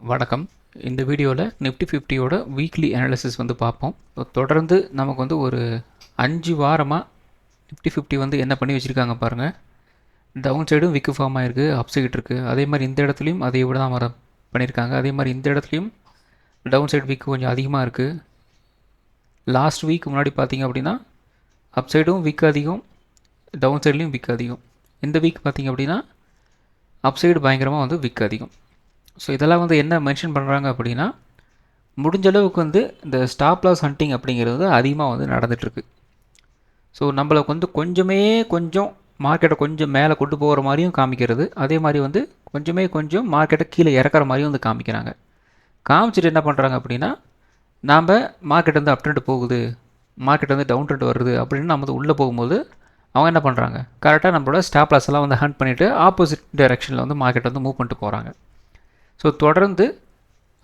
வணக்கம். இந்த வீடியோவில் நிஃப்டி 50யோட வீக்லி அனாலிசிஸ் வந்து பார்ப்போம். தொடர்ந்து நமக்கு வந்து ஒரு 5 வாரமாக நிஃப்டி 50 வந்து என்ன பண்ணி வச்சுருக்காங்க பாருங்கள். டவுன் சைடும் விக்கு ஃபார்ம் ஆகிருக்கு, அப் சைடு இருக்குது. அதே மாதிரி இந்த இடத்துலையும் அதே விட தான் பண்ணியிருக்காங்க. அதே மாதிரி இந்த இடத்துலையும் டவுன் சைடு விக்கு கொஞ்சம் அதிகமாக இருக்குது. லாஸ்ட் வீக் முன்னாடி பார்த்தீங்க அப்படின்னா அப் சைடும் விக்கு அதிகம், டவுன் சைட்லேயும் விக்கு அதிகம். இந்த வீக் பார்த்தீங்க அப்படின்னா அப் சைடு பயங்கரமாக வந்து விக்கு அதிகம். ஸோ இதெல்லாம் வந்து என்ன மென்ஷன் பண்ணுறாங்க அப்படின்னா, முடிஞ்ச அளவுக்கு வந்து இந்த ஸ்டாப் லாஸ் ஹண்டிங் அப்படிங்கிறது அதிகமாக வந்து நடந்துகிட்ருக்கு. ஸோ நம்மளுக்கு வந்து கொஞ்சம் மார்க்கெட்டை கொஞ்சம் மேலே கொண்டு போகிற மாதிரியும் காமிக்கிறது, அதே மாதிரி வந்து கொஞ்சம் மார்க்கெட்டை கீழே இறக்குற மாதிரியும் வந்து காமிக்கிறாங்க. காமிச்சிட்டு என்ன பண்ணுறாங்க அப்படின்னா, நாம் மார்க்கெட் வந்து அப் ட்ரெண்ட் போகுது, மார்க்கெட் வந்து டவுன் ட்ரெண்ட் வருது அப்படின்னு நம்ம வந்து உள்ளே போகும்போது அவங்க என்ன பண்ணுறாங்க, கரெக்டாக நம்மளோட ஸ்டாப் லாஸ் எல்லாம் வந்து ஹண்ட் பண்ணிவிட்டு ஆப்போசிட் டைரெக்ஷனில் வந்து மார்க்கெட் வந்து மூவ் பண்ணிட்டு போகிறாங்க. ஸோ தொடர்ந்து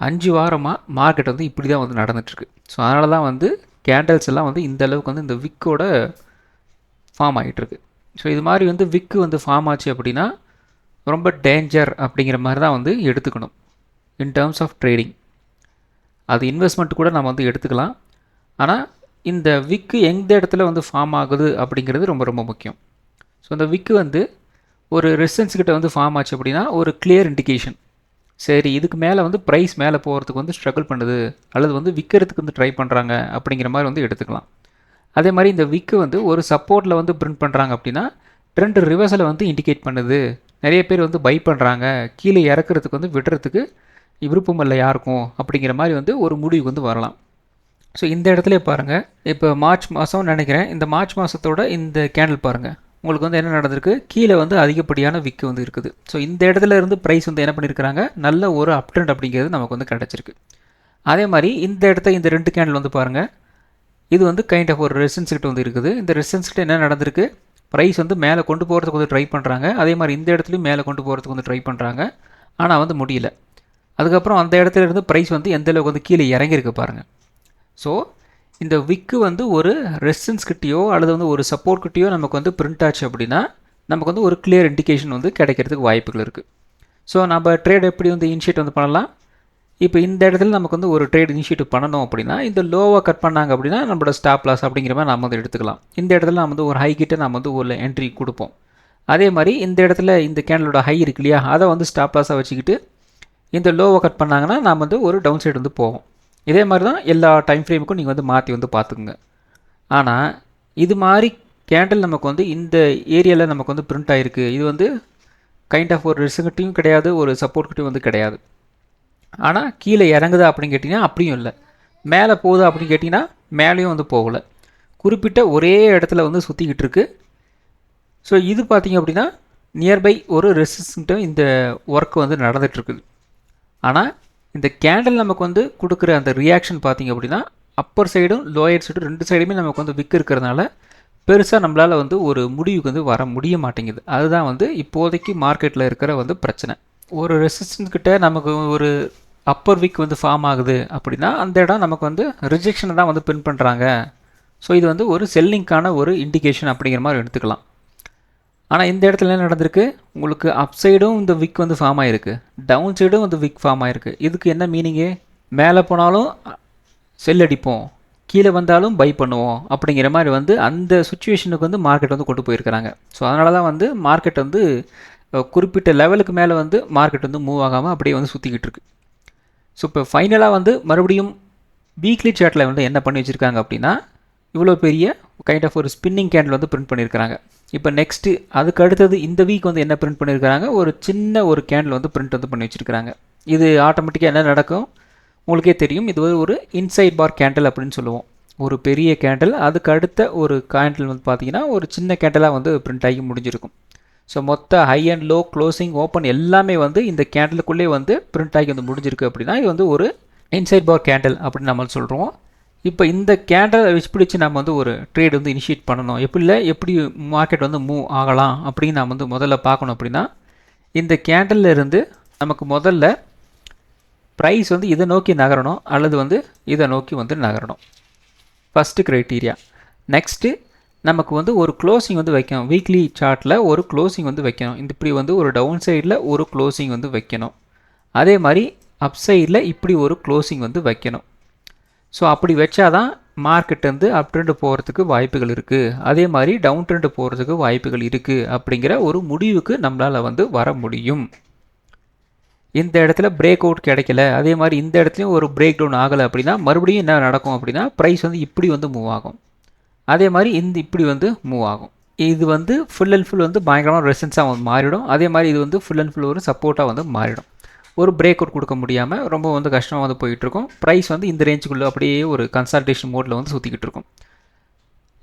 5 வாரமாக மார்க்கெட் வந்து இப்படி தான் வந்து நடந்துகிட்ருக்கு. ஸோ அதனால தான் வந்து கேண்டல்ஸ் எல்லாம் வந்து இந்த அளவுக்கு வந்து இந்த விக்கோட ஃபார்ம் ஆகிட்டுருக்கு. ஸோ இது மாதிரி வந்து விக்கு வந்து ஃபார்ம் ஆச்சு அப்படின்னா ரொம்ப டேஞ்சர் அப்படிங்கிற மாதிரி தான் வந்து எடுத்துக்கணும் இன் டேர்ம்ஸ் ஆஃப் ட்ரேடிங். அது இன்வெஸ்ட்மெண்ட் கூட நம்ம வந்து எடுத்துக்கலாம். ஆனால் இந்த விக்கு எந்த இடத்துல வந்து ஃபார்ம் ஆகுது அப்படிங்கிறது ரொம்ப ரொம்ப முக்கியம். ஸோ இந்த விக்கு வந்து ஒரு ரெசிஸ்டன்ஸ் கிட்ட வந்து ஃபார்ம் ஆச்சு அப்படின்னா ஒரு கிளியர் இண்டிகேஷன், சரி இதுக்கு மேலே வந்து ப்ரைஸ் மேலே போகிறதுக்கு வந்து ஸ்ட்ரகிள் பண்ணுது அல்லது வந்து விற்கிறதுக்கு வந்து ட்ரை பண்ணுறாங்க அப்படிங்கிற மாதிரி வந்து எடுத்துக்கலாம். அதே மாதிரி இந்த விக்கு வந்து ஒரு சப்போர்ட்டில் வந்து பிரிண்ட் பண்ணுறாங்க அப்படின்னா ட்ரெண்ட் ரிவர்ஸில் வந்து இண்டிகேட் பண்ணுது, நிறைய பேர் வந்து பை பண்ணுறாங்க, கீழே இறக்குறதுக்கு வந்து விடுறதுக்கு விருப்பம் இல்லை யாருக்கும் அப்படிங்கிற மாதிரி வந்து ஒரு முடிவுக்கு வந்து வரலாம். ஸோ இந்த இடத்துல பாருங்கள், இப்போ மார்ச் மாதம் நினைக்கிறேன், இந்த மார்ச் மாதத்தோட இந்த கேண்டில் பாருங்கள், உங்களுக்கு வந்து என்ன நடந்திருக்கு, கீழே வந்து அதிகப்படியான விக்கு வந்து இருக்குது. ஸோ இந்த இடத்துல இருந்து ப்ரைஸ் வந்து என்ன பண்ணியிருக்கிறாங்க, நல்ல ஒரு அப் ட்ரெண்ட் அப்படிங்கிறது நமக்கு வந்து கிடச்சிருக்கு. அதே மாதிரி இந்த இடத்த இந்த 2 கேண்டில் வந்து பாருங்கள், இது வந்து கைண்ட் ஆஃப் ஒரு ரெசிஸ்டன்ஸ் கிட்ட வந்து இருக்குது. இந்த ரெசிஸ்டன்ஸ் கிட்ட என்ன நடந்திருக்கு, ப்ரைஸ் வந்து மேலே கொண்டு போகிறதுக்கு வந்து ட்ரை பண்ணுறாங்க, அதே மாதிரி இந்த இடத்துலையும் மேலே கொண்டு போகிறதுக்கு வந்து ட்ரை பண்ணுறாங்க, ஆனால் வந்து முடியல. அதுக்கப்புறம் அந்த இடத்துல இருந்து ப்ரைஸ் வந்து எந்த அளவுக்கு வந்து கீழே இறங்கியிருக்கு பாருங்கள். ஸோ இந்த விக்கு வந்து ஒரு ரெசிஸ்டன்ஸ் கிட்டேயோ அல்லது வந்து ஒரு சப்போர்ட் கிட்டேயோ நமக்கு வந்து பிரிண்ட் ஆச்சு அப்படின்னா நமக்கு வந்து ஒரு கிளியர் இண்டிகேஷன் வந்து கிடைக்கிறதுக்கு வாய்ப்புகள் இருக்குது. ஸோ நம்ம ட்ரேட் எப்படி வந்து இனிஷியேட் வந்து பண்ணலாம், இப்போ இந்த இடத்துல நமக்கு வந்து ஒரு ட்ரேட் இனிஷியேட் பண்ணணும் அப்படின்னா இந்த லோவாக கட் பண்ணாங்க அப்படின்னா நம்மளோட ஸ்டாப் லாஸ் அப்படிங்கிற மாதிரி நம்ம வந்து எடுத்துக்கலாம். இந்த இடத்துல நம்ம வந்து ஒரு ஹை கிட்ட நம்ம வந்து ஒரு என்ட்ரி கொடுப்போம். அதே மாதிரி இந்த இடத்துல இந்த கேண்டலோட ஹை இருக்கு இல்லையா, அதை வந்து ஸ்டாப் லாஸாக வச்சுக்கிட்டு இந்த லோவை கட் பண்ணாங்கன்னா நாம் வந்து ஒரு டவுன் சைடு வந்து போவோம். இதே மாதிரி தான் எல்லா டைம் ஃப்ரேமுக்கும் நீங்கள் வந்து மாற்றி வந்து பார்த்துக்குங்க. ஆனால் இது மாதிரி கேண்டில் நமக்கு வந்து இந்த ஏரியாவில் நமக்கு வந்து பிரிண்ட் ஆகிருக்கு, இது வந்து கைண்ட் ஆஃப் ஒரு ரெசிஸ்டன்ஸ்கிட்டையும் கிடையாது, ஒரு சப்போர்ட்கிட்டையும் வந்து கிடையாது. ஆனால் கீழே இறங்குதா அப்படின்னு கேட்டிங்கன்னா அப்படியும் இல்லை, மேலே போகுதா அப்படின்னு கேட்டிங்கன்னா மேலேயும் வந்து போகலை, குறிப்பிட்ட ஒரே இடத்துல வந்து சுற்றிக்கிட்டு இருக்குது. ஸோ இது பார்த்திங்க அப்படின்னா நியர்பை ஒரு ரெசிஸ்டன்ஸ்கிட்ட இந்த ஒர்க் வந்து நடந்துகிட்ருக்குது. ஆனால் இந்த கேண்டில் நமக்கு வந்து கொடுக்குற அந்த ரியாக்ஷன் பார்த்திங்க அப்படின்னா அப்பர் சைடும் லோயர் சைடும் 2 சைடுமே நமக்கு வந்து விக்கு இருக்கிறதுனால பெருசாக நம்மளால் வந்து ஒரு முடிவுக்கு வந்து வர முடிய மாட்டேங்குது. அதுதான் வந்து இப்போதைக்கு மார்க்கெட்டில் இருக்கிற வந்து பிரச்சனை. ஒரு ரெசிஸ்டன்ஸ் கிட்ட நமக்கு ஒரு அப்பர் விக் வந்து ஃபார்ம் ஆகுது அப்படின்னா அந்த இடம் நமக்கு வந்து ரிஜெக்ஷனை தான் வந்து பின் பண்ணுறாங்க. ஸோ இது வந்து ஒரு செல்லிங்கான ஒரு இண்டிகேஷன் அப்படிங்கிற மாதிரி எடுத்துக்கலாம். ஆனால் இந்த இடத்துல என்ன நடந்திருக்கு, உங்களுக்கு அப் சைடும் இந்த விக் வந்து ஃபார்ம் ஆகிருக்கு, டவுன் சைடும் வந்து விக் ஃபார்ம் ஆகிருக்கு. இதுக்கு என்ன மீனிங்கு, மேலே போனாலும் செல் அடிப்போம், கீழே வந்தாலும் பை பண்ணுவோம் அப்படிங்கிற மாதிரி வந்து அந்த சுச்சுவேஷனுக்கு வந்து மார்க்கெட் வந்து கொண்டு போயிருக்கிறாங்க. ஸோ அதனால தான் வந்து மார்க்கெட் வந்து குறிப்பிட்ட லெவலுக்கு மேலே வந்து மார்க்கெட் வந்து மூவ் ஆகாமல் அப்படியே வந்து சுற்றிக்கிட்டு இருக்கு. ஸோ இப்போ ஃபைனலாக வந்து மறுபடியும் வீக்லி சார்ட்டில் வந்து என்ன பண்ணி வச்சுருக்காங்க அப்படின்னா இவ்வளோ பெரிய கைண்ட் ஆஃப் ஒரு ஸ்பின்னிங் கேண்டில் வந்து பிரிண்ட் பண்ணியிருக்கிறாங்க. இப்போ நெக்ஸ்ட்டு அதுக்கு அடுத்தது இந்த வீக் வந்து என்ன பிரிண்ட் பண்ணியிருக்கிறாங்க, ஒரு சின்ன ஒரு கேண்டில் வந்து பிரிண்ட் வந்து பண்ணி வச்சுருக்கிறாங்க. இது ஆட்டோமேட்டிக்காக என்ன நடக்கும் உங்களுக்கே தெரியும், இது ஒரு இன்சைட் பார் கேண்டில் அப்படின்னு சொல்லுவோம். ஒரு பெரிய கேண்டில் அதுக்கு அடுத்த ஒரு கேண்டில் வந்து பார்த்திங்கன்னா ஒரு சின்ன கேண்டிலாக வந்து பிரிண்ட் ஆகி முடிஞ்சிருக்கும். ஸோ மொத்த high and low closing open எல்லாமே வந்து இந்த கேண்டிலுக்குள்ளே வந்து பிரிண்ட் ஆகி வந்து முடிஞ்சிருக்கு அப்படின்னா இது வந்து ஒரு இன்சைட் பார் கேண்டில் அப்படின்னு நம்ம சொல்கிறோம். இப்போ இந்த கேண்டலை வச்சு பிடிச்சி நம்ம வந்து ஒரு ட்ரேட் வந்து இனிஷியேட் பண்ணணும், எப்படி மார்க்கெட் வந்து மூவ் ஆகலாம் அப்படின்னு நம்ம வந்து முதல்ல பார்க்கணும். அப்படின்னா இந்த கேண்டலில் இருந்து நமக்கு முதல்ல ப்ரைஸ் வந்து இதை நோக்கி நகரணும் அல்லது வந்து இதை நோக்கி வந்து நகரணும், ஃபஸ்ட்டு க்ரைட்டீரியா. நெக்ஸ்ட்டு நமக்கு வந்து ஒரு க்ளோசிங் வந்து வைக்கணும், வீக்லி சார்ட்டில் ஒரு க்ளோசிங் வந்து வைக்கணும். இந்த இப்படி வந்து ஒரு டவுன் சைடில் ஒரு க்ளோசிங் வந்து வைக்கணும். அதே மாதிரி அப்சைடில் இப்படி ஒரு க்ளோசிங் வந்து வைக்கணும். ஸோ அப்படி வச்சாதான் மார்க்கெட் வந்து அப் ட்ரெண்ட் போகிறதுக்கு வாய்ப்புகள் இருக்குது, அதே மாதிரி டவுன் ட்ரெண்ட் போகிறதுக்கு வாய்ப்புகள் இருக்குது அப்படிங்கிற ஒரு முடிவுக்கு நம்மளால் வந்து வர முடியும். இந்த இடத்துல பிரேக் அவுட் கிடைக்கல, அதே மாதிரி இந்த இடத்துலையும் ஒரு பிரேக் டவுன் ஆகலை அப்படின்னா மறுபடியும் என்ன நடக்கும் அப்படின்னா ப்ரைஸ் வந்து இப்படி வந்து மூவ் ஆகும், அதே மாதிரி இந்த இப்படி வந்து மூவ் ஆகும். இது வந்து ஃபுல் அண்ட் ஃபுல் வந்து பயங்கரமாக ரெசிஸ்டன்ஸாக வந்து மாறிடும், அதே மாதிரி இது வந்து ஃபுல் அண்ட் ஃபுல் ஒரு சப்போர்ட்டாக வந்து மாறிடும். ஒரு பிரேக் அவுட் கொடுக்க முடியாமல் ரொம்ப வந்து கஷ்டமாக வந்து போயிட்டுருக்கும். ப்ரைஸ் வந்து இந்த ரேஞ்சுக்குள்ளே அப்படியே ஒரு கன்சல்டேஷன் மோடில் வந்து சுற்றிக்கிட்டு இருக்கும்.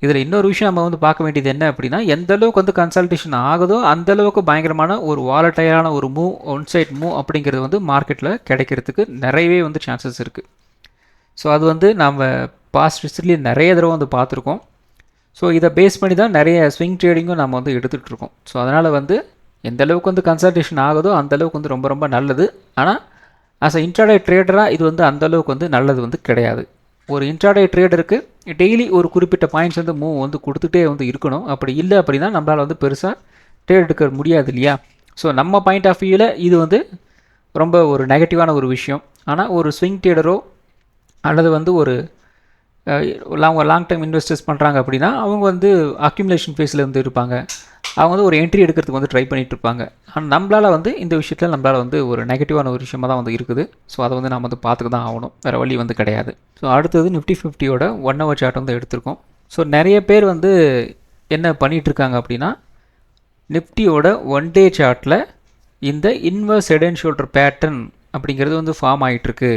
இதில் இன்னொரு விஷயம் நம்ம வந்து பார்க்க வேண்டியது என்ன அப்படின்னா, எந்த அளவுக்கு வந்து கன்சல்டேஷன் ஆகுதோ அந்தளவுக்கு பயங்கரமான ஒரு வாலட்டைலான ஒரு மூவ், ஒன் சைட் மூவ் அப்படிங்கிறது வந்து மார்க்கெட்டில் கிடைக்கிறதுக்கு நிறையவே வந்து சான்சஸ் இருக்குது. ஸோ அது வந்து நம்ம பாஸ்ட் ஹிஸ்ட்ரியிலே நிறைய தடவை வந்து பார்த்துருக்கோம். ஸோ இதை பேஸ் பண்ணி தான் நிறைய ஸ்விங் ட்ரேடிங்கும் நம்ம வந்து எடுத்துகிட்ருக்கோம். ஸோ அதனால் வந்து எந்த அளவுக்கு வந்து கன்சல்டேஷன் ஆகுதோ அந்தளவுக்கு வந்து ரொம்ப ரொம்ப நல்லது. ஆனால் ஆஸ் அ இன்ட்ராடே ட்ரேடராக இது வந்து அந்தளவுக்கு வந்து நல்லது வந்து கிடையாது. ஒரு இன்ட்ராடே ட்ரேடருக்கு டெய்லி ஒரு குறிப்பிட்ட பாயிண்ட்ஸ் வந்து மூவ் வந்து கொடுத்துட்டே வந்து இருக்கணும். அப்படி இல்லை அப்படின்னா நம்மளால் வந்து பெருசாக ட்ரேட் எடுக்க முடியாது இல்லையா. ஸோ நம்ம பாயிண்ட் ஆஃப் வியூவில் இது வந்து ரொம்ப ஒரு நெகட்டிவான ஒரு விஷயம். ஆனால் ஒரு ஸ்விங் ட்ரேடரோ அல்லது வந்து ஒரு லாங் டைம் இன்வெஸ்டர்ஸ் பண்ணுறாங்க அப்படின்னா அவங்க வந்து அக்யூமுலேஷன் ஃபேஸில் வந்து இருப்பாங்க. அவங்க வந்து ஒரு என்ட்ரி எடுக்கிறதுக்கு வந்து ட்ரை பண்ணிகிட்டு இருப்பாங்க. ஆனால் நம்மளால் வந்து இந்த விஷயத்தில் நம்மளால் வந்து ஒரு நெகட்டிவான ஒரு விஷயமாக தான் வந்து இருக்குது. ஸோ அதை வந்து நம்ம வந்து பார்த்துக்க தான் ஆகணும், வேறு வழி வந்து கிடையாது. ஸோ அடுத்தது நிஃப்டி 50யோட 1 hour சார்ட் வந்து எடுத்திருக்கோம். ஸோ நிறைய பேர் வந்து என்ன பண்ணிகிட்ருக்காங்க அப்படின்னா, நிஃப்டியோட 1 day சார்ட்டில் இந்த inverse head and shoulder pattern அப்படிங்கிறது வந்து ஃபார்ம் ஆகிட்டுருக்கு.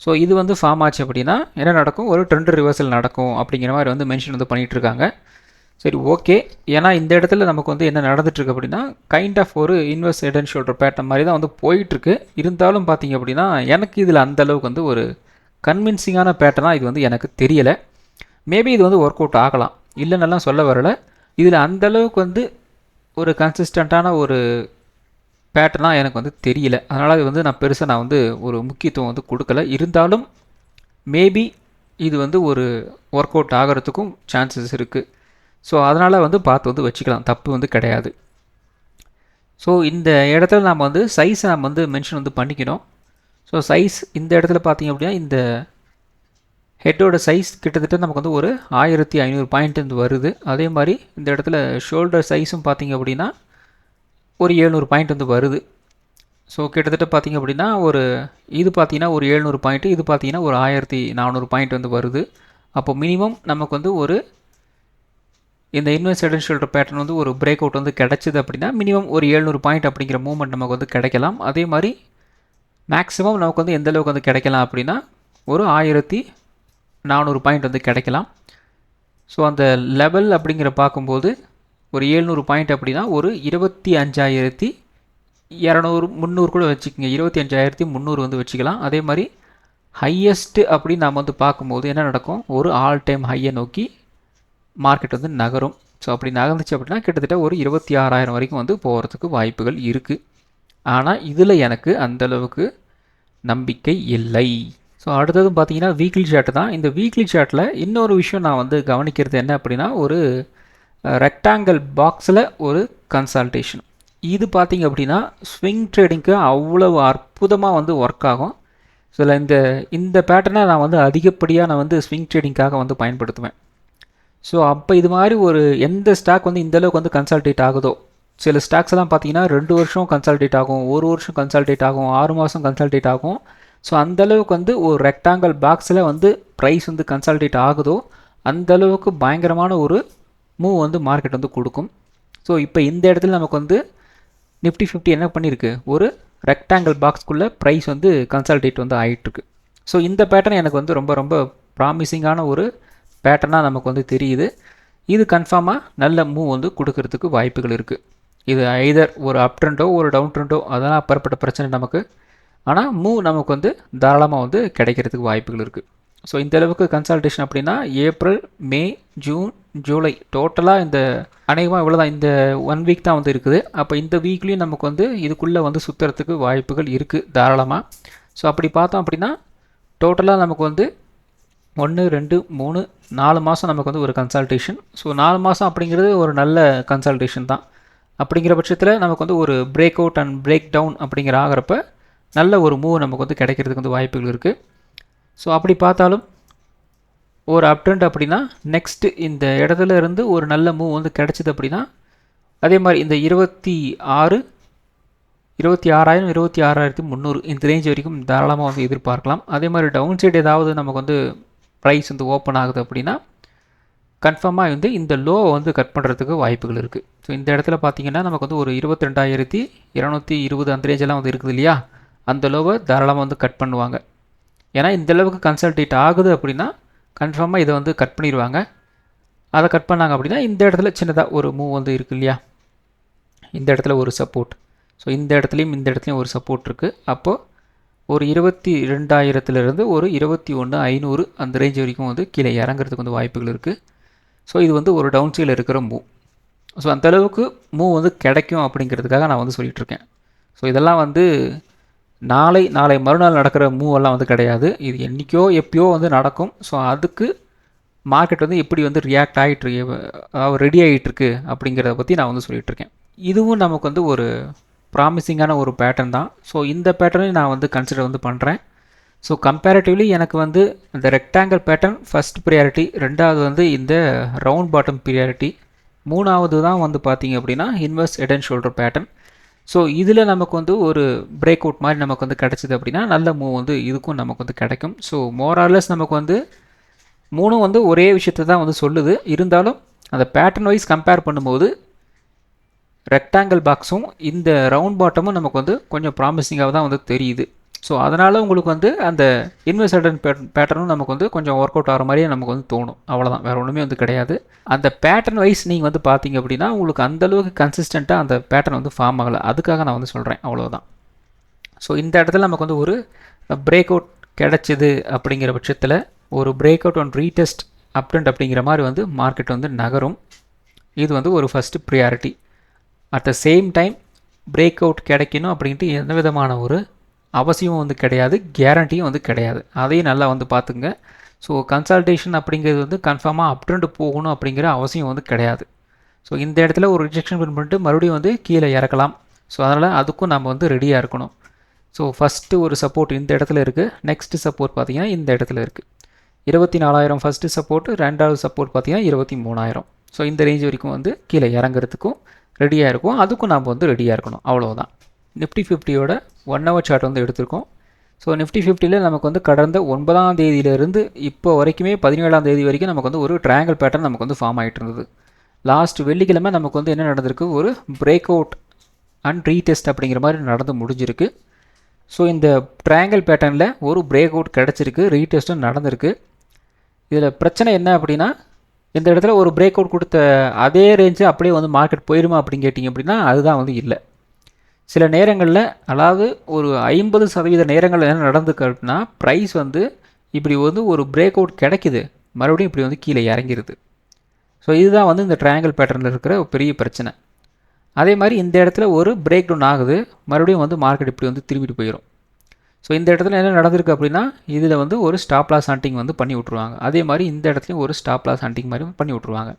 ஸோ இது வந்து ஃபார்ம் ஆச்சு அப்படின்னா என்ன நடக்கும், ஒரு ட்ரெண்ட் ரிவர்சல் நடக்கும் அப்படிங்கிற மாதிரி வந்து மென்ஷன் வந்து பண்ணிகிட்ருக்காங்க. சரி, ஓகே. ஏன்னா இந்த இடத்துல நமக்கு வந்து என்ன நடந்துட்டுருக்கு அப்படின்னா கைண்ட் ஆஃப் ஒரு inverse head and shoulder pattern மாதிரி தான் வந்து போயிட்டுருக்கு. இருந்தாலும் பார்த்தீங்க அப்படின்னா எனக்கு இதில் அந்தளவுக்கு வந்து ஒரு கன்வின்சிங்கான பேட்டர்னாக இது வந்து எனக்கு தெரியலை. மேபி இது வந்து ஒர்க் அவுட் ஆகலாம், இல்லைன்னெல்லாம் சொல்ல வரலை. இதில் அந்தளவுக்கு வந்து ஒரு கன்சிஸ்டண்ட்டான ஒரு பேட்டர்னாக எனக்கு வந்து தெரியல. அதனால் அது வந்து நான் வந்து ஒரு முக்கியத்துவம் வந்து கொடுக்கல. இருந்தாலும் மேபி இது வந்து ஒரு ஒர்க் அவுட் ஆகிறதுக்கும் சான்சஸ் இருக்குது. ஸோ அதனால் வந்து பார்த்து வந்து வச்சுக்கலாம், தப்பு வந்து கிடையாது. ஸோ இந்த இடத்துல நம்ம வந்து சைஸை நம்ம வந்து மென்ஷன் வந்து பண்ணிக்கணும். ஸோ சைஸ் இந்த இடத்துல பார்த்திங்க அப்படின்னா இந்த ஹெட்டோட சைஸ் கிட்டத்தட்ட நமக்கு வந்து ஒரு 1500 பாயிண்ட் வந்து வருது. அதே மாதிரி இந்த இடத்துல ஷோல்டர் சைஸும் பார்த்திங்க அப்படின்னா ஒரு 700 பாயிண்ட் வந்து வருது. ஸோ கிட்டத்தட்ட பார்த்திங்க அப்படின்னா ஒரு இது பார்த்திங்கன்னா ஒரு 700 பாயிண்ட்டு, இது பார்த்திங்கன்னா ஒரு 1400 பாயிண்ட் வந்து வருது. அப்போ மினிமம் நமக்கு வந்து ஒரு இந்த inverse head and shoulder pattern வந்து ஒரு பிரேக் அவுட் வந்து கிடச்சிது அப்படின்னா மினிமம் ஒரு 700 பாயிண்ட் அப்படிங்கிற மூவ்மெண்ட் நமக்கு வந்து கிடைக்கலாம். அதே மாதிரி மேக்ஸிமம் நமக்கு வந்து எந்த அளவுக்கு வந்து கிடைக்கலாம் அப்படின்னா ஒரு 1400 பாயிண்ட் வந்து கிடைக்கலாம். ஸோ அந்த லெவல் அப்படிங்கிற பார்க்கும்போது ஒரு 700 பாயிண்ட் அப்படின்னா ஒரு 25,200 300 கூட வச்சுக்கோங்க, 25,300 வந்து வச்சுக்கலாம். அதே மாதிரி ஹையஸ்ட்டு அப்படின்னு நாம் வந்து பார்க்கும்போது என்ன நடக்கும், ஒரு ஆல் டைம் ஹையை நோக்கி மார்க்கெட் வந்து நகரும். ஸோ அப்படி நகர்ந்துச்சு அப்படின்னா கிட்டத்தட்ட ஒரு 26,000 வரைக்கும் வந்து போகிறதுக்கு வாய்ப்புகள் இருக்குது. ஆனால் இதில் எனக்கு அந்தளவுக்கு நம்பிக்கை இல்லை. ஸோ அடுத்ததும் பார்த்தீங்கன்னா வீக்லி சார்ட் தான். இந்த வீக்லி சார்ட்டில் இன்னொரு விஷயம் நான் வந்து கவனிக்கிறது என்ன அப்படின்னா, ஒரு ரெக்டாங்கிள் பாக்ஸில் ஒரு கன்சல்டேஷன். இது பார்த்திங்க அப்படின்னா ஸ்விங் ட்ரேடிங்க்கு அவ்வளவு அற்புதமாக வந்து ஒர்க் ஆகும். ஸோ இந்த பேட்டர்னை நான் வந்து அதிகப்படியாக நான் வந்து ஸ்விங் ட்ரேடிங்காக வந்து பயன்படுத்துவேன். ஸோ அப்போ இது மாதிரி ஒரு எந்த ஸ்டாக் வந்து இந்தளவுக்கு வந்து கன்சல்டேட் ஆகுதோ, சில ஸ்டாக்ஸ் எல்லாம் பார்த்தீங்கன்னா 2 வருஷம் கன்சல்டேட் ஆகும், 1 வருஷம் கன்சல்டேட் ஆகும், 6 மாதம் கன்சல்டேட் ஆகும். ஸோ அந்தளவுக்கு வந்து ஒரு ரெக்டாங்கிள் பாக்ஸில் வந்து ப்ரைஸ் வந்து கன்சல்டேட் ஆகுதோ அந்தளவுக்கு பயங்கரமான ஒரு மூவ் வந்து மார்க்கெட் வந்து கொடுக்கும். ஸோ இப்போ இந்த இடத்துல நமக்கு வந்து நிஃப்டி 50 என்ன பண்ணியிருக்கு, ஒரு ரெக்டாங்கிள் பாக்ஸ்க்குள்ளே ப்ரைஸ் வந்து கன்சல்டேட் வந்து ஆகிட்டுருக்கு. ஸோ இந்த பேட்டர்ன் எனக்கு வந்து ரொம்ப ரொம்ப ப்ராமிசிங்கான ஒரு பேட்டர்னாக நமக்கு வந்து தெரியுது. இது கன்ஃபார்மாக நல்ல மூவ் வந்து கொடுக்கறதுக்கு வாய்ப்புகள் இருக்குது. இது ஐதர் ஒரு அப் ட்ரெண்டோ ஒரு டவுன் ட்ரெண்டோ அதெல்லாம் அப்புறப்பட்ட பிரச்சனை நமக்கு. ஆனால் மூவ் நமக்கு வந்து தாராளமாக வந்து கிடைக்கிறதுக்கு வாய்ப்புகள் இருக்குது. ஸோ இந்த அளவுக்கு கன்சல்டேஷன் அப்படின்னா ஏப்ரல், மே, ஜூன், ஜூலை டோட்டலாக இந்த அநேகமாக இவ்வளோ தான், இந்த 1 வீக் தான் வந்து இருக்குது. அப்போ இந்த வீக்லேயும் நமக்கு வந்து இதுக்குள்ளே வந்து சுற்றுறதுக்கு வாய்ப்புகள் இருக்குது தாராளமாக. ஸோ அப்படி பார்த்தோம் அப்படின்னா டோட்டலாக நமக்கு வந்து 1, 2, 3, 4 மாதம் நமக்கு வந்து ஒரு கன்சல்டேஷன். ஸோ 4 மாதம் அப்படிங்கிறது ஒரு நல்ல கன்சல்டேஷன் தான். அப்படிங்கிற பட்சத்தில் நமக்கு வந்து ஒரு break out and break down அப்படிங்கிற ஆகிறப்ப நல்ல ஒரு மூவ் நமக்கு வந்து கிடைக்கிறதுக்கு வந்து வாய்ப்புகள் இருக்குது. ஸோ அப்படி பார்த்தாலும் ஒரு அப் ட்ரெண்ட் அப்படின்னா நெக்ஸ்ட்டு இந்த இடத்துல இருந்து ஒரு நல்ல மூவ் வந்து கிடச்சிது அப்படின்னா அதே மாதிரி இந்த 26,000 26,300 இந்த ரேஞ்ச் வரைக்கும் தாராளமாக வந்து எதிர்பார்க்கலாம். அதே மாதிரி டவுன் சைடு ஏதாவது நமக்கு வந்து ப்ரைஸ் வந்து ஓப்பன் ஆகுது அப்படின்னா கன்ஃபார்மாக வந்து இந்த லோவை வந்து கட் பண்ணுறதுக்கு வாய்ப்புகள் இருக்குது. ஸோ இந்த இடத்துல பார்த்தீங்கன்னா நமக்கு வந்து ஒரு 22,220 அந்த ரேஞ்செல்லாம் வந்து இருக்குது இல்லையா, அந்த லோவை தாராளமாக வந்து கட் பண்ணுவாங்க. ஏன்னா இந்த அளவுக்கு கன்சல்டேட் ஆகுது அப்படின்னா கன்ஃபார்மாக இதை வந்து கட் பண்ணிடுவாங்க. அதை கட் பண்ணாங்க அப்படின்னா இந்த இடத்துல சின்னதாக ஒரு மூவ் வந்து இருக்குது இல்லையா, இந்த இடத்துல ஒரு சப்போர்ட். ஸோ இந்த இடத்துலையும் ஒரு சப்போர்ட் இருக்குது. அப்போது ஒரு 22,000 ஒரு 21,500 அந்த ரேஞ்ச் வரைக்கும் வந்து கீழே இறங்குறதுக்கு வந்து வாய்ப்புகள் இருக்குது. ஸோ இது வந்து ஒரு டவுன் சைடில் இருக்கிற மூவ். ஸோ அந்தளவுக்கு மூவ் வந்து கிடைக்கும் அப்படிங்கிறதுக்காக நான் வந்து சொல்லிகிட்ருக்கேன். ஸோ இதெல்லாம் வந்து நாளை மறுநாள் நடக்கிற மூவெல்லாம் வந்து கிடையாது. இது என்றைக்கோ எப்பயோ வந்து நடக்கும். ஸோ அதுக்கு மார்க்கெட் வந்து எப்படி வந்து ரியாக்ட் ஆகிட்டுருக்கு, அதாவது ரெடி ஆகிட்டுருக்கு அப்படிங்கிறத பற்றி நான் வந்து சொல்லிகிட்ருக்கேன். இதுவும் நமக்கு வந்து ஒரு ப்ராமிசிங்கான ஒரு பேட்டர்ன் தான். ஸோ இந்த பேட்டர்னையும் நான் வந்து கன்சிடர் வந்து பண்ணுறேன். ஸோ கம்பேரிட்டிவ்லி எனக்கு வந்து இந்த ரெக்டாங்கிள் பேட்டர்ன் ஃபஸ்ட் ப்ரியாரிட்டி, ரெண்டாவது வந்து இந்த ரவுண்ட் பாட்டம் ப்ரியாரிட்டி, மூணாவது தான் வந்து பார்த்திங்க அப்படின்னா inverse head and shoulder pattern. So இதில் நமக்கு வந்து ஒரு பிரேக் அவுட் மாதிரி நமக்கு வந்து கிடச்சிது அப்படின்னா நல்ல மூவ் வந்து இதுக்கும் நமக்கு வந்து கிடைக்கும். ஸோ மோரார்லெஸ் நமக்கு வந்து மூணும் வந்து ஒரே விஷயத்தை தான் வந்து சொல்லுது. இருந்தாலும் அந்த பேட்டர்ன் வைஸ் கம்பேர் பண்ணும்போது ரெக்டாங்கிள் பாக்ஸும் இந்த ரவுண்ட் பாட்டமும் நமக்கு வந்து கொஞ்சம் ப்ராமிசிங்காக தான் வந்து தெரியுது. ஸோ அதனால் உங்களுக்கு வந்து அந்த இன்வெஸ்டட் பேட்டர்னும் நமக்கு வந்து கொஞ்சம் ஒர்க் அவுட் ஆகிற மாதிரியே நமக்கு வந்து தோணும். அவ்வளோதான், வேறு ஒன்றுமே வந்து கிடையாது. அந்த பேட்டர்ன் வைஸ் நீங்கள் வந்து பார்த்தீங்க அப்படின்னா உங்களுக்கு அந்தளவுக்கு கன்சிஸ்டண்ட்டாக அந்த பேட்டர்ன் வந்து ஃபார்ம் ஆகலை. அதுக்காக நான் வந்து சொல்கிறேன், அவ்வளோதான். ஸோ இந்த இடத்துல நமக்கு வந்து ஒரு பிரேக் அவுட் கிடச்சிது அப்படிங்கிற பட்சத்தில் ஒரு பிரேக் அவுட் ஒன் ரீடெஸ்ட் அப்டெண்ட் அப்படிங்கிற மாதிரி வந்து மார்க்கெட் வந்து நகரும். இது வந்து ஒரு first priority. At the same time break out கிடைக்கணும் அப்படின்ட்டு எந்த விதமான ஒரு அவசியமும் வந்து கிடையாது, கேரண்டியும் வந்து கிடையாது. அதையும் நல்லா வந்து பார்த்துங்க. ஸோ கன்சல்டேஷன் அப்படிங்கிறது வந்து கன்ஃபார்மாக அப்ட்ரெண்ட் போகணும் அப்படிங்கிற அவசியம் வந்து கிடையாது. ஸோ இந்த இடத்துல ஒரு ரிஜெக்ஷன் பண்ணிட்டு மறுபடியும் வந்து கீழே இறக்கலாம். ஸோ அதனால் அதுக்கும் நம்ம வந்து ரெடியாக இருக்கணும். ஸோ ஃபஸ்ட்டு ஒரு சப்போர்ட் இந்த இடத்துல இருக்குது. நெக்ஸ்ட்டு சப்போர்ட் பார்த்திங்கன்னா இந்த இடத்துல இருக்குது 24,000 ஃபஸ்ட்டு சப்போர்ட்டு, ரெண்டாவது சப்போர்ட் பார்த்திங்கன்னா 23,000. ஸோ இந்த ரேஞ்ச் வரைக்கும் வந்து கீழே இறங்குறதுக்கும் ரெடியாக இருக்கும். அதுக்கும் நாம் வந்து ரெடியாக இருக்கணும், அவ்வளோதான். நிஃப்டி 50யோட 1 ஹவர் சார்ட் வந்து எடுத்திருக்கோம். ஸோ நிஃப்டி 50ல் நமக்கு வந்து கடந்த 9ஆம் தேதியிலேருந்து இப்போ வரைக்குமே 17ஆம் தேதி வரைக்கும் நமக்கு வந்து ஒரு ட்ரையாங்கிள் பேட்டர்ன் நமக்கு வந்து ஃபார்ம் ஆகிட்டு இருந்தது. லாஸ்ட் வெள்ளிக்கிழமை நமக்கு வந்து என்ன நடந்திருக்கு, ஒரு பிரேக் அவுட் அண்ட் ரீடெஸ்ட் அப்படிங்கிற மாதிரி நடந்து முடிஞ்சிருக்கு. ஸோ இந்த ட்ரையாங்கிள் பேட்டர்னில் ஒரு பிரேக் அவுட் கிடச்சிருக்கு, ரீடெஸ்ட்டும் நடந்திருக்கு. இதில் பிரச்சனை என்ன அப்படின்னா இந்த இடத்துல ஒரு பிரேக் அவுட் கொடுத்த அதே ரேஞ்சு அப்படியே வந்து மார்க்கெட் போயிடுமா அப்படின்னு கேட்டிங்க அப்படின்னா அதுதான் வந்து இல்லை. சில நேரங்களில், அதாவது ஒரு 50% நேரங்களில் என்ன நடந்துக்கு அப்படின்னா ப்ரைஸ் வந்து இப்படி வந்து ஒரு பிரேக் அவுட் கிடைக்குது, மறுபடியும் இப்படி வந்து கீழே இறங்கிடுது. ஸோ இதுதான் வந்து இந்த ட்ரையாங்கிள் பேட்டர்னில் இருக்கிற ஒரு பெரிய பிரச்சனை. அதே மாதிரி இந்த இடத்துல ஒரு பிரேக் டவுன் ஆகுது, மறுபடியும் வந்து மார்க்கெட் இப்படி வந்து திரும்பிட்டு போயிடும். ஸோ இந்த இடத்துல என்ன நடந்திருக்கு அப்படின்னா இதில் வந்து ஒரு ஸ்டாப் லாஸ் ஹண்டிங் வந்து பண்ணி விட்ருவாங்க. அதே மாதிரி இந்த இடத்துலையும் ஒரு ஸ்டாப் லாஸ் ஹண்டிங் மாதிரி பண்ணி விட்ருவாங்க.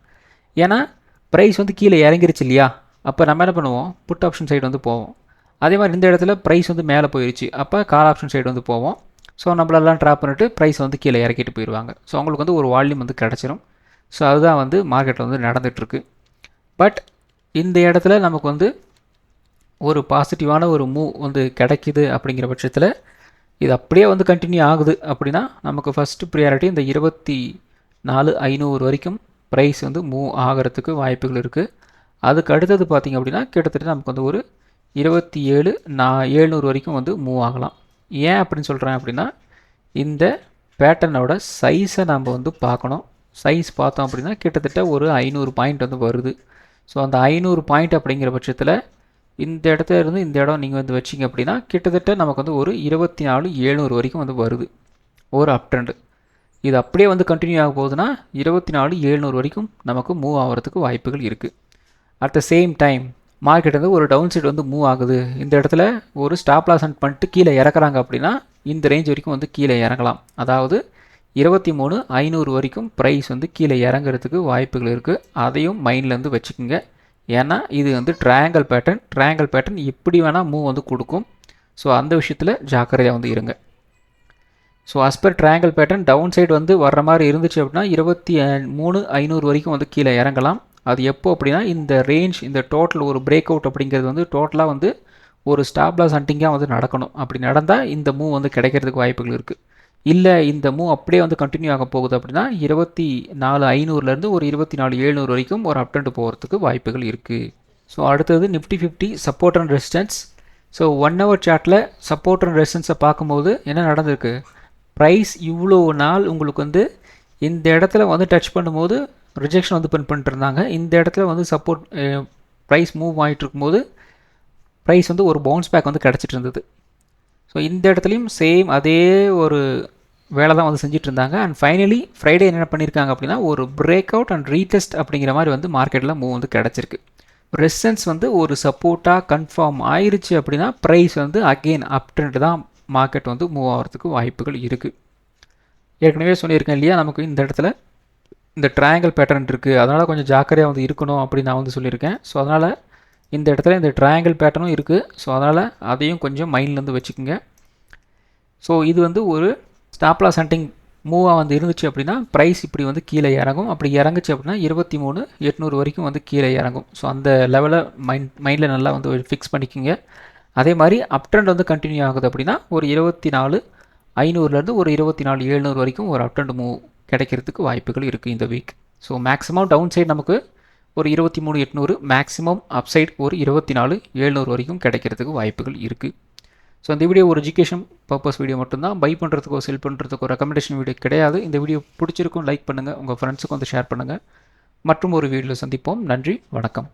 ஏன்னா ப்ரைஸ் வந்து கீழே இறங்கிருச்சு இல்லையா, அப்போ நம்ம என்ன பண்ணுவோம், புட் ஆப்ஷன் சைடு வந்து போவோம். அதே மாதிரி இந்த இடத்துல ப்ரைஸ் வந்து மேலே போயிடுச்சு, அப்போ கால் ஆப்ஷன் சைடு வந்து போவோம். ஸோ நம்மளெல்லாம் ட்ராப் பண்ணிட்டு ப்ரைஸ் வந்து கீழே இறக்கிட்டு போயிடுவாங்க. ஸோ அவங்களுக்கு வந்து ஒரு வால்யூம் வந்து கிடச்சிரும். ஸோ அதுதான் வந்து மார்க்கெட்டில் வந்து நடந்துகிட்ருக்கு. பட் இந்த இடத்துல நமக்கு வந்து ஒரு பாசிட்டிவான ஒரு மூவ் வந்து கிடைக்கிது அப்படிங்கிற பட்சத்தில் இது அப்படியே வந்து கண்டினியூ ஆகுது அப்படின்னா நமக்கு ஃபஸ்ட்டு ப்ரியாரிட்டி இந்த 24,500 வரைக்கும் ப்ரைஸ் வந்து மூவ் ஆகிறதுக்கு வாய்ப்புகள் இருக்குது. அதுக்கு அடுத்தது பார்த்திங்க அப்படின்னா கிட்டத்தட்ட நமக்கு வந்து ஒரு 27,700 வரைக்கும் வந்து மூவ் ஆகலாம். ஏன் அப்படின்னு சொல்கிறேன் அப்படின்னா இந்த பேட்டர்னோட சைஸை நம்ம வந்து பார்க்கணும். சைஸ் பார்த்தோம் அப்படின்னா கிட்டத்தட்ட ஒரு 500 பாயிண்ட் வந்து வருது. ஸோ அந்த 500 பாயிண்ட் அப்படிங்கிற பட்சத்தில் இந்த இடத்துல இருந்து இந்த இடம் நீங்கள் வந்து வச்சிங்க அப்படின்னா கிட்டத்தட்ட நமக்கு வந்து ஒரு 24,700 வரைக்கும் வந்து வருது ஒரு அப் ட்ரெண்டு. இது அப்படியே வந்து கண்டினியூ ஆக போகுதுன்னா 24,700 வரைக்கும் நமக்கு மூவ் ஆகிறதுக்கு வாய்ப்புகள் இருக்குது. At the same time market வந்து ஒரு டவுன் சைடு வந்து மூவ் ஆகுது, இந்த இடத்துல ஒரு ஸ்டாப் லாஸ் ஹண்ட் பண்ணிட்டு கீழே இறக்குறாங்க அப்படின்னா இந்த ரேஞ்ச் வரைக்கும் வந்து கீழே இறங்கலாம். அதாவது 23,500 வரைக்கும் ப்ரைஸ் வந்து கீழே இறங்குறதுக்கு வாய்ப்புகள் இருக்குது. அதையும் மைண்ட்லேருந்து வச்சுக்கோங்க. ஏன்னா இது வந்து ட்ரையாங்கிள் பேட்டர்ன் எப்படி வேணால் மூவ் வந்து கொடுக்கும். ஸோ அந்த விஷயத்தில் ஜாக்கிரதையாக வந்து இருங்க. So as per triangle pattern down side வந்து வர்ற மாதிரி இருந்துச்சு அப்படின்னா 23,500 வரைக்கும் வந்து கீழே இறங்கலாம். அது எப்போ அப்படின்னா இந்த ரேஞ்ச் இந்த டோட்டல் ஒரு பிரேக் அவுட் அப்படிங்கிறது வந்து டோட்டலாக வந்து ஒரு ஸ்டாப் லாஸ் ஹண்டிங்காக வந்து நடக்கணும். அப்படி நடந்தால் இந்த மூவ் வந்து கிடைக்கிறதுக்கு வாய்ப்புகள் இருக்குது. இல்லை இந்த மூவ் அப்படியே வந்து கண்டினியூ ஆக போகுது அப்படின்னா 24,500லேருந்து ஒரு 24,700 வரைக்கும் ஒரு அப் ட்ரெண்ட் போகிறதுக்கு வாய்ப்புகள் இருக்குது. ஸோ அடுத்தது Nifty 50 support and resistance. So 1 hour சார்ட்டில் சப்போர்ட் அண்ட் ரெசிஸ்டன்ஸை பார்க்கும்போது என்ன நடந்திருக்கு, ப்ரைஸ் இவ்வளோ நாள் உங்களுக்கு வந்து இந்த இடத்துல வந்து டச் பண்ணும்போது ரிஜெக்ஷன் வந்து பண்ணிட்டு இருந்தாங்க. இந்த இடத்துல வந்து சப்போர்ட் ப்ரைஸ் மூவ் ஆகிட்டு இருக்கும்போது ப்ரைஸ் வந்து ஒரு பவுன்ஸ் பேக் வந்து கிடச்சிட்டு இருந்தது. ஸோ இந்த இடத்துலையும் சேம் அதே ஒரு வேலை தான் வந்து செஞ்சுட்டு இருந்தாங்க. அண்ட் ஃபைனலி ஃப்ரைடே என்ன பண்ணியிருக்காங்க அப்படின்னா ஒரு பிரேக் அவுட் அண்ட் ரீடெஸ்ட் அப்படிங்கிற மாதிரி வந்து மார்க்கெட்டில் மூவ் வந்து கிடச்சிருக்கு. ரெசிஸ்டன்ஸ் வந்து ஒரு சப்போர்ட்டாக கன்ஃபார்ம் ஆயிருச்சு அப்படின்னா ப்ரைஸ் வந்து அகெயின் அப் ட்ரெண்ட் தான் மார்க்கெட் வந்து மூவ் ஆகிறதுக்கு வாய்ப்புகள் இருக்குது. ஏற்கனவே சொல்லியிருக்கேன் இல்லையா, நமக்கு இந்த இடத்துல இந்த ட்ரையாங்கிள் பேட்டர்ன் இருக்குது, அதனால் கொஞ்சம் ஜாக்கிரதையாக வந்து இருக்கணும் அப்படின்னு நான் வந்து சொல்லியிருக்கேன். ஸோ அதனால் இந்த இடத்துல இந்த ட்ரையாங்கிள் பேட்டர்னும் இருக்குது. ஸோ அதனால் அதையும் கொஞ்சம் மைண்ட்லேருந்து வச்சுக்கோங்க. ஸோ இது வந்து ஒரு ஸ்டாப் லாஸ் ஹண்டிங் மூவாக வந்து இருந்துச்சு அப்படின்னா ப்ரைஸ் இப்படி வந்து கீழே இறங்கும். அப்படி இறங்குச்சு அப்படின்னா 23,800 வரைக்கும் வந்து கீழே இறங்கும். ஸோ அந்த லெவலை மைண்டில் நல்லா வந்து ஃபிக்ஸ் பண்ணிக்கோங்க. அதே மாதிரி அப் ட்ரெண்ட் வந்து கண்டினியூ ஆகுது அப்படின்னா ஒரு 24,500லேருந்து ஒரு 24,700 வரைக்கும் ஒரு அப் ட்ரெண்ட் மூவ் கிடைக்கிறதுக்கு வாய்ப்புகள் இருக்குது இந்த week. So maximum down side நமக்கு ஒரு 23,800, மேக்ஸிமம் அப் சைடு ஒரு 24,700 வரைக்கும் கிடைக்கிறதுக்கு வாய்ப்புகள் இருக்குது. ஸோ இந்த வீடியோ ஒரு எஜுகேஷன் பர்பஸ் வீடியோ மட்டும்தான். பை பண்ணுறதுக்கோ செல் பண்ணுறதுக்கோ ரெக்கமெண்டேஷன் வீடியோ கிடையாது. இந்த வீடியோ பிடிச்சிருக்கும் லைக் பண்ணுங்கள், உங்கள் ஃப்ரெண்ட்ஸுக்கும் வந்து ஷேர் பண்ணுங்கள். மற்றும் ஒரு வீடியோவில் சந்திப்போம். நன்றி, வணக்கம்.